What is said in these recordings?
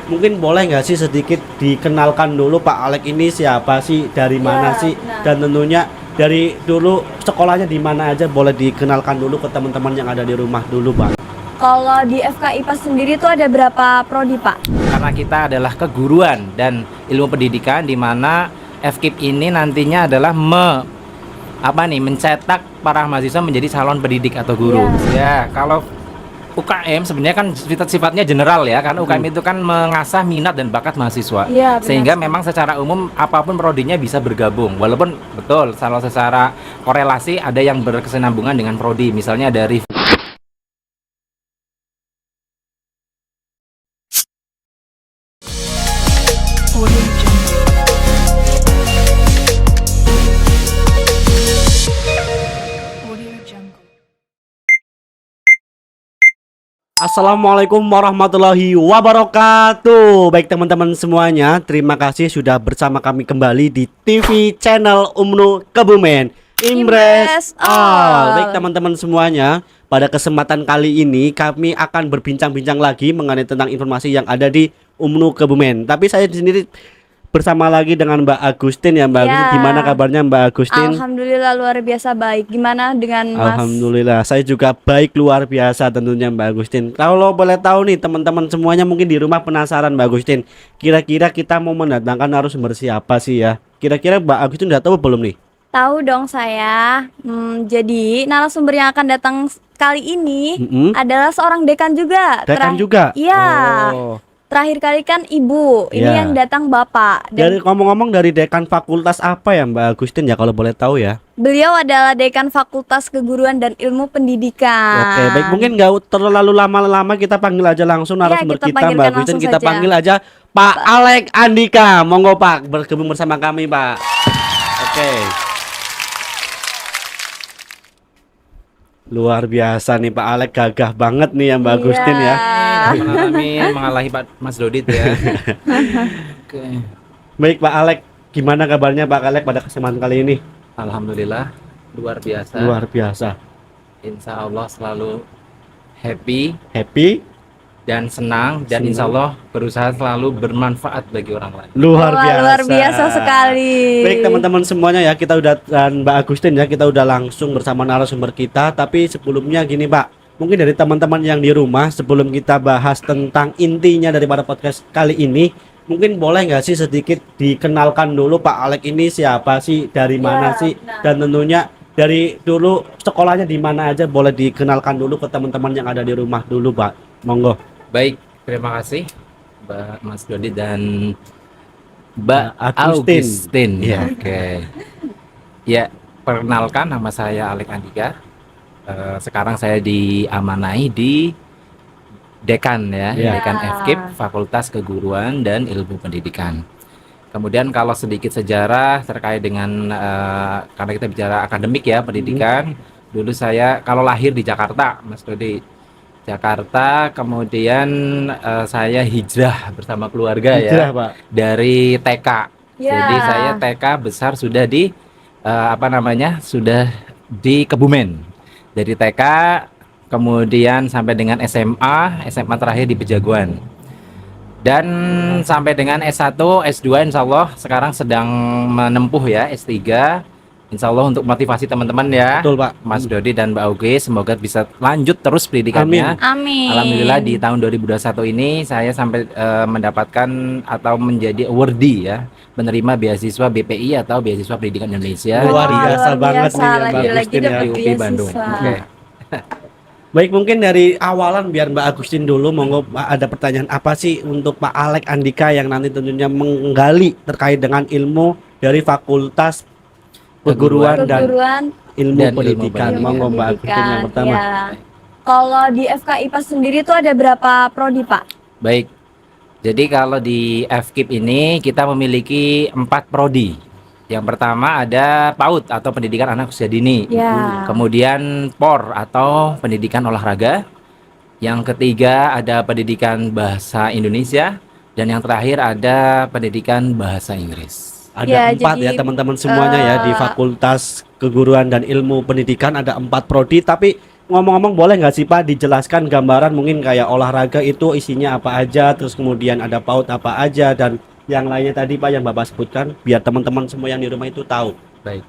Mungkin boleh nggak sih sedikit dikenalkan dulu Pak Alek ini siapa sih, dari mana Ya, sih, benar. dan tentunya dari dulu sekolahnya di mana aja, boleh dikenalkan dulu ke teman-teman yang ada di rumah dulu Pak. Kalau di FK IPA sendiri tuh ada berapa prodi, Pak? Karena kita adalah keguruan dan ilmu pendidikan, di mana FKIP ini nantinya adalah mencetak para mahasiswa menjadi calon pendidik atau guru. Ya, kalau UKM sebenarnya kan sifatnya general ya, karena UKM itu kan mengasah minat dan bakat mahasiswa. Iya, benar Sehingga sekali. memang secara umum apapun prodinya bisa bergabung. Walaupun betul kalau secara korelasi ada yang berkesinambungan dengan prodi. Misalnya dari Assalamualaikum warahmatullahi wabarakatuh. Baik teman-teman semuanya, terima kasih sudah bersama kami kembali di TV channel UMNU Kebumen Imres All. Baik teman-teman semuanya, pada kesempatan kali ini kami akan berbincang-bincang lagi mengenai tentang informasi yang ada di UMNU Kebumen. Tapi saya sendiri bersama lagi dengan Mbak Agustin ya. Mbak Ya. Agustin, gimana kabarnya Mbak Agustin? Alhamdulillah luar biasa baik. Gimana dengan Mas? Alhamdulillah, saya juga baik luar biasa tentunya Mbak Agustin. Kalau boleh tahu nih teman-teman semuanya mungkin di rumah penasaran Mbak Agustin, kira-kira kita mau mendatangkan narasumber siapa sih ya? Kira-kira Mbak Agustin udah tahu belum nih? Tahu dong saya. Jadi narasumber yang akan datang kali ini adalah seorang dekan juga. Dekan juga? Iya. Oh. Terakhir kali kan Ibu, ini Iya. yang datang Bapak. Dari Dan ngomong-ngomong, dari dekan fakultas apa ya Mbak Agustin ya, kalau boleh tahu ya? beliau adalah dekan Fakultas Keguruan dan Ilmu Pendidikan. Oke, baik, mungkin nggak terlalu lama-lama, kita panggil aja langsung narasumber kita kita Mbak panggilkan Agustin. langsung Kita saja. panggil aja Pak Alek Andika. Monggo Pak, bergabung bersama kami Pak. Oke. Luar biasa nih Pak Alek, gagah banget nih ya Mbak Iya. Agustin ya. mengalahi Pak Mas Dodit ya. Oke. Baik Pak Alek, gimana kabarnya Pak Alek pada kesempatan kali ini? Alhamdulillah luar biasa. Luar biasa. Insya Allah selalu happy Happy, dan senang, dan Senang. insya Allah berusaha selalu bermanfaat bagi orang lain. luar Wah, biasa. luar biasa sekali. Baik teman-teman semuanya ya, kita udah, dan Mbak Agustin ya, kita udah langsung bersama narasumber kita. Tapi sebelumnya gini Pak, mungkin dari teman-teman yang di rumah, sebelum kita bahas tentang intinya daripada podcast kali ini, mungkin boleh nggak sih sedikit dikenalkan dulu Pak Alek ini siapa sih, dari mana sih, benar. dan tentunya dari dulu sekolahnya di mana aja, boleh dikenalkan dulu ke teman-teman yang ada di rumah dulu Pak. Monggo. Baik, terima kasih Mbak Mas Dodi dan Mbak Agustin. Agustin. Iya. Oke. Ya, perkenalkan, nama saya Alek Andika. Sekarang saya diamanai di Dekan ya, Iya. Dekan FKIP Fakultas Keguruan dan Ilmu Pendidikan. Kemudian kalau sedikit sejarah terkait dengan karena kita bicara akademik ya, pendidikan. Dulu saya kalau lahir di Jakarta, Mas Dodi. Jakarta, kemudian saya hijrah bersama keluarga Hijrah, ya Pak. dari TK. Ya. Jadi saya TK besar sudah di sudah di Kebumen. Dari TK kemudian sampai dengan SMA terakhir di Pejaguan. Dan sampai dengan S1, S2 insya Allah sekarang sedang menempuh ya S3. Insya Allah untuk motivasi teman-teman ya, Betul Pak. Mas Dodi dan Mbak Auge, semoga bisa lanjut terus pendidikannya. Amin. Alhamdulillah di tahun 2021 ini saya sampai mendapatkan atau menjadi awardee ya, menerima beasiswa BPI atau beasiswa Pendidikan Indonesia Luar di biasa banget nih ya, Mbak Lagi-lagi Agustin ya. dapat UPI Bandung. beasiswa. Oke. Baik, mungkin dari awalan biar Mbak Agustin dulu, monggo Pak, ada pertanyaan apa sih untuk Pak Alek Andika yang nanti tentunya menggali terkait dengan ilmu dari Fakultas Keguruan dan Ilmu dan Ilmu Pendidikan. Pendidikan. Monggo Mbak Agustin yang pertama. Ya. Kalau di FK IPA sendiri tuh ada berapa prodi, Pak? Baik. Jadi kalau di FKIP ini kita memiliki 4 prodi. Yang pertama ada PAUD atau Pendidikan Anak Usia Dini. Ya. Kemudian POR atau Pendidikan Olahraga. Yang ketiga ada Pendidikan Bahasa Indonesia, dan yang terakhir ada Pendidikan Bahasa Inggris. Ada Ya, 4 ya jadi, teman-teman semuanya ya, di Fakultas Keguruan dan Ilmu Pendidikan ada 4 prodi. Tapi ngomong-ngomong boleh nggak sih Pak dijelaskan gambaran mungkin kayak olahraga itu isinya apa aja, terus kemudian ada PAUD apa aja dan yang lainnya tadi Pak yang Bapak sebutkan biar teman-teman semua yang di rumah itu tahu. Baik.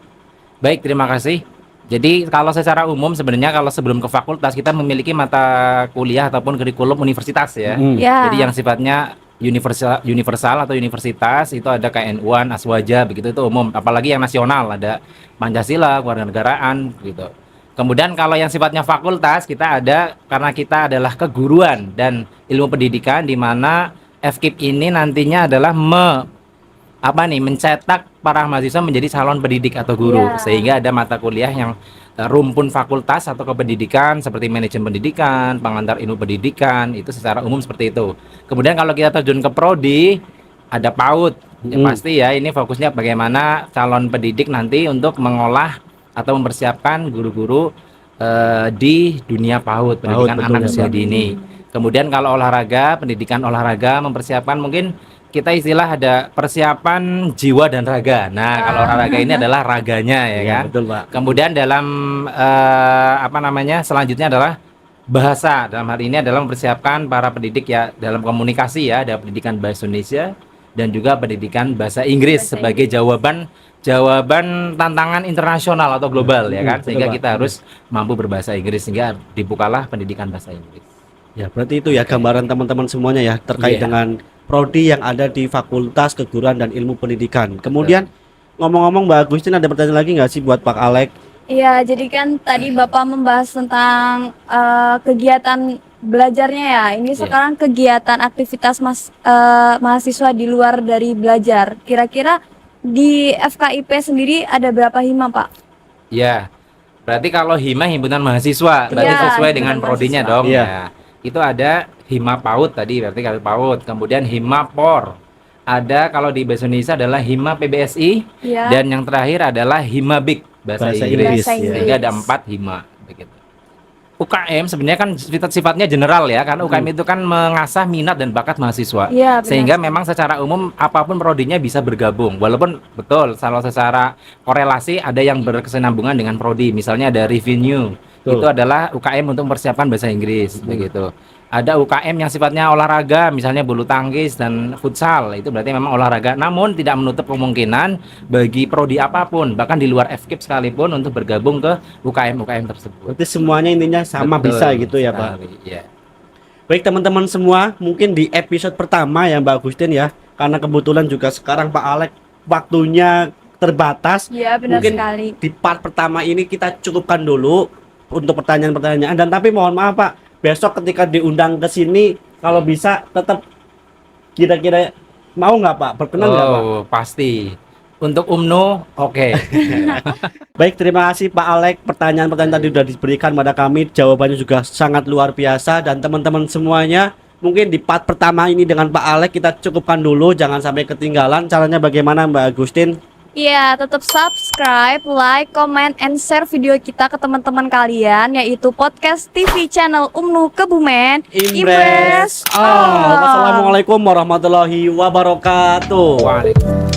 Baik, terima kasih. Jadi kalau secara umum sebenarnya kalau sebelum ke fakultas kita memiliki mata kuliah ataupun kurikulum universitas ya. Ya. Jadi yang sifatnya universal atau universitas itu ada KN-UAN, Aswaja begitu, itu umum. Apalagi yang nasional ada Pancasila, kewarganegaraan gitu. Kemudian kalau yang sifatnya fakultas kita ada, karena kita adalah keguruan dan ilmu pendidikan, di mana FKIP ini nantinya adalah mencetak para mahasiswa menjadi calon pendidik atau guru. Ya. Sehingga ada mata kuliah yang rumpun fakultas atau kependidikan seperti manajemen pendidikan, pengantar ilmu pendidikan, itu secara umum seperti itu. Kemudian kalau kita terjun ke prodi, ada PAUD. Ya, pasti ya, ini fokusnya bagaimana calon pendidik nanti untuk mengolah atau mempersiapkan guru-guru di dunia PAUD, pendidikan betul anak ya, usia Pak. dini. Kemudian kalau olahraga, pendidikan olahraga mempersiapkan mungkin kita istilah ada persiapan jiwa dan raga. Nah, kalau olahraga ini adalah raganya ya Iya, kan. betul Pak. Kemudian dalam selanjutnya adalah bahasa. Dalam hal ini adalah mempersiapkan para pendidik ya dalam komunikasi ya, ada pendidikan bahasa Indonesia dan juga pendidikan bahasa Inggris sebagai jawaban tantangan internasional atau global ya kan. Betul, Sehingga Pak. kita harus mampu berbahasa Inggris sehingga dibukalah pendidikan bahasa Inggris. Ya, berarti itu ya gambaran teman-teman semuanya ya terkait Iya. dengan prodi yang ada di Fakultas Keguruan dan Ilmu Pendidikan. Kemudian ngomong-ngomong Mbak Agustin ada pertanyaan lagi nggak sih buat Pak Alek? Iya, jadi kan tadi Bapak membahas tentang kegiatan belajarnya ya. Ini Iya. sekarang kegiatan aktivitas mahasiswa di luar dari belajar. Kira-kira di FKIP sendiri ada berapa hima, Pak? Ya, berarti kalau hima himpunan mahasiswa, berarti Iya, sesuai himpunan dengan prodinya mahasiswa. dong. Iya. Ya. Itu ada hima PAUD tadi, berarti kalau PAUD. Kemudian hima POR. Ada kalau di bahasa Indonesia adalah hima PBSI Iya. dan yang terakhir adalah hima BIK bahasa Bahasa Inggris. Bahasa Inggris. Sehingga ada 4 hima begitu. UKM sebenarnya kan sifatnya general ya, karena UKM itu kan mengasah minat dan bakat mahasiswa. Iya, benar. Sehingga memang secara umum apapun prodinya bisa bergabung. Walaupun betul kalau secara korelasi ada yang berkesinambungan dengan prodi. Misalnya ada revenue. Betul. Itu adalah UKM untuk mempersiapkan bahasa Inggris begitu. Ada UKM yang sifatnya olahraga, misalnya bulu tangkis dan futsal. Itu berarti memang olahraga. Namun tidak menutup kemungkinan bagi prodi apapun, bahkan di luar FKIP sekalipun untuk bergabung ke UKM tersebut. Berarti semuanya intinya sama Betul bisa gitu ya Pak. sekali, ya. Baik teman-teman semua, mungkin di episode pertama ya Mbak Agustin ya, karena kebetulan juga sekarang Pak Alek waktunya terbatas. Iya, benar Mungkin sekali. di part pertama ini kita cukupkan dulu untuk pertanyaan-pertanyaan dan tapi mohon maaf Pak, besok ketika diundang ke sini kalau bisa tetap kira-kira mau nggak Pak? Berkenan nggak Pak? Oh, pasti. Untuk UMNO, oke. Baik, terima kasih Pak Alek. Pertanyaan-pertanyaan tadi sudah diberikan pada kami, jawabannya juga sangat luar biasa dan teman-teman semuanya. Mungkin di part pertama ini dengan Pak Alek kita cukupkan dulu, jangan sampai ketinggalan. Caranya bagaimana Mbak Agustin? Iya, tetap subscribe, like, comment, and share video kita ke teman-teman kalian, yaitu podcast TV channel UMNO Kebumen. Impress all. Wassalamualaikum warahmatullahi wabarakatuh. Waalaikumsalam.